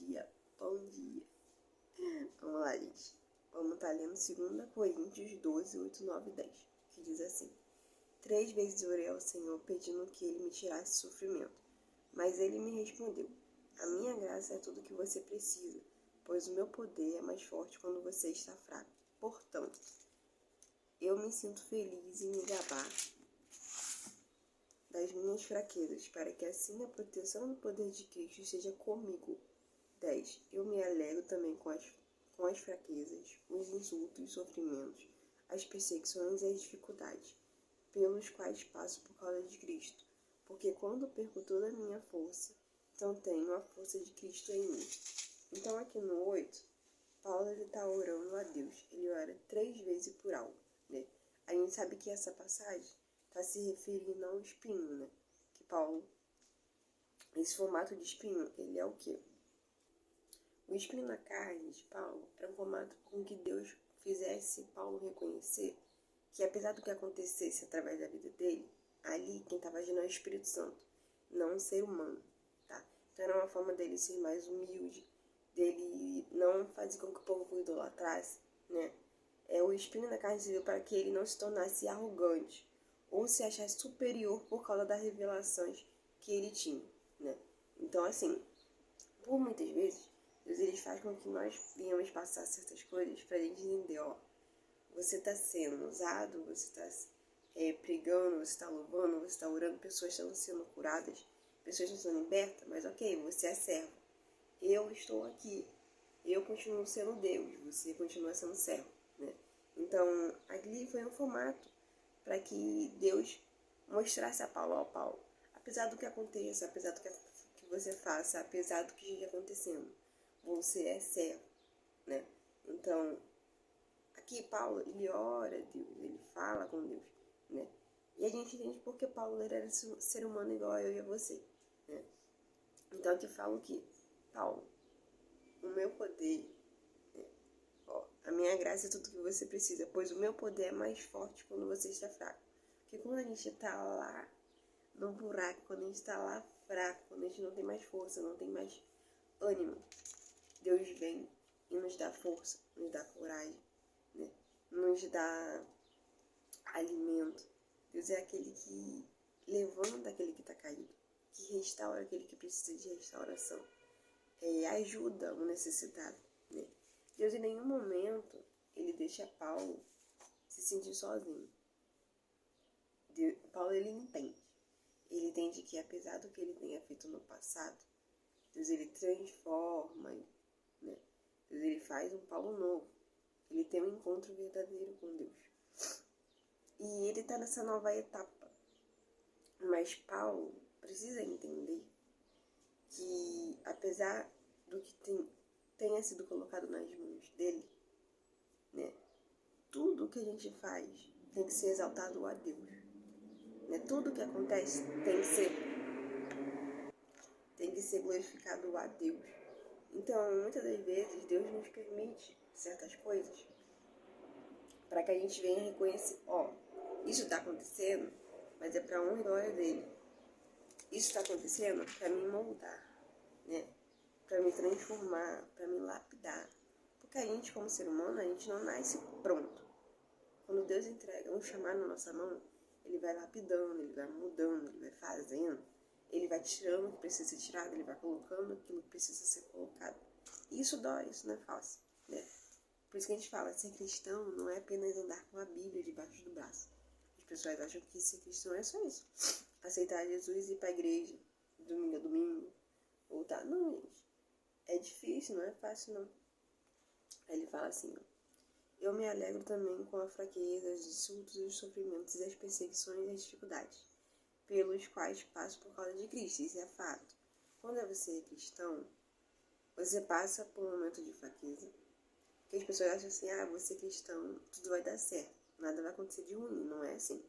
dia, bom dia. Vamos lá, gente. Vamos estar lendo 2 Coríntios 12, 8, 9 e 10, que diz assim: 3 vezes orei ao Senhor pedindo que Ele me tirasse sofrimento, mas Ele me respondeu: a minha graça é tudo o que você precisa, pois o meu poder é mais forte quando você está fraco. Portanto, eu me sinto feliz em me gabar das minhas fraquezas, para que assim a proteção do poder de Cristo esteja comigo. 10. Eu me alegro também com as fraquezas, os insultos, os sofrimentos, as perseguições e as dificuldades, pelos quais passo por causa de Cristo. Porque quando perco toda a minha força, então tenho a força de Cristo em mim. Então aqui no 8, Paulo está orando a Deus. Ele ora 3 vezes por algo, né? A gente sabe que essa passagem está se referindo ao espinho, né? Que Paulo, esse formato de espinho, ele é o quê? O espinho na carne de Paulo era um formato com que Deus fizesse Paulo reconhecer que, apesar do que acontecesse através da vida dele, ali quem estava agindo é o Espírito Santo, não um ser humano, tá? Então era uma forma dele ser mais humilde, dele não fazer com que o povo o idolatrasse, né? O espinho na carne serviu para que ele não se tornasse arrogante ou se achasse superior por causa das revelações que ele tinha, né? Então, assim, por muitas vezes, Deus ele faz com que nós venhamos passar certas coisas para a gente entender, ó, você está sendo usado, você está pregando, você está louvando, você está orando, pessoas estão sendo curadas, pessoas estão sendo libertas, mas ok, você é servo. Eu estou aqui, eu continuo sendo Deus, você continua sendo servo, né? Então, ali foi um formato para que Deus mostrasse a Paulo ao Paulo. Apesar do que aconteça, apesar do que você faça, apesar do que esteja acontecendo, você é servo, né? Então, aqui Paulo, ele ora a Deus, ele fala com Deus, né? E a gente entende porque Paulo era ser humano igual a eu e a você, né? Então, aqui fala o quê? Paulo, o meu poder, né? Ó, a minha graça é tudo que você precisa, pois o meu poder é mais forte quando você está fraco. Porque quando a gente está lá no buraco, quando a gente está lá fraco, quando a gente não tem mais força, não tem mais ânimo, Deus vem e nos dá força, nos dá coragem, né? Nos dá alimento. Deus é aquele que levanta aquele que está caído, que restaura aquele que precisa de restauração, ajuda o necessitado, né? Deus em nenhum momento ele deixa Paulo se sentir sozinho. Paulo ele entende que apesar do que ele tenha feito no passado, Deus ele transforma, né? Deus ele faz um Paulo novo. Ele tem um encontro verdadeiro com Deus. E ele está nessa nova etapa. Mas Paulo precisa entender que apesar do que tenha sido colocado nas mãos dele, né? Tudo que a gente faz tem que ser exaltado a Deus. Né? Tudo que acontece tem que ser glorificado a Deus. Então, muitas das vezes, Deus nos permite certas coisas para que a gente venha reconhecer, ó, isso está acontecendo, mas é para honra e glória dele. Isso está acontecendo para me moldar, né? Para me transformar, para me lapidar. Porque a gente, como ser humano, a gente não nasce pronto. Quando Deus entrega um chamado na nossa mão, ele vai lapidando, ele vai mudando, ele vai fazendo, ele vai tirando o que precisa ser tirado, ele vai colocando aquilo que precisa ser colocado. E isso dói, isso não é fácil, né? Por isso que a gente fala, ser cristão não é apenas andar com a Bíblia debaixo do braço. As pessoas acham que ser cristão é só isso. Aceitar Jesus e ir para a igreja, domingo a domingo, voltar. Não, gente. É difícil, não é fácil, não. Aí ele fala assim, ó, eu me alegro também com a fraqueza, os insultos, os sofrimentos e as perseguições e as dificuldades, pelos quais passo por causa de Cristo. Isso é fato. Quando você é cristão, você passa por um momento de fraqueza, porque as pessoas acham assim, você é cristão, tudo vai dar certo, nada vai acontecer de ruim, não é assim.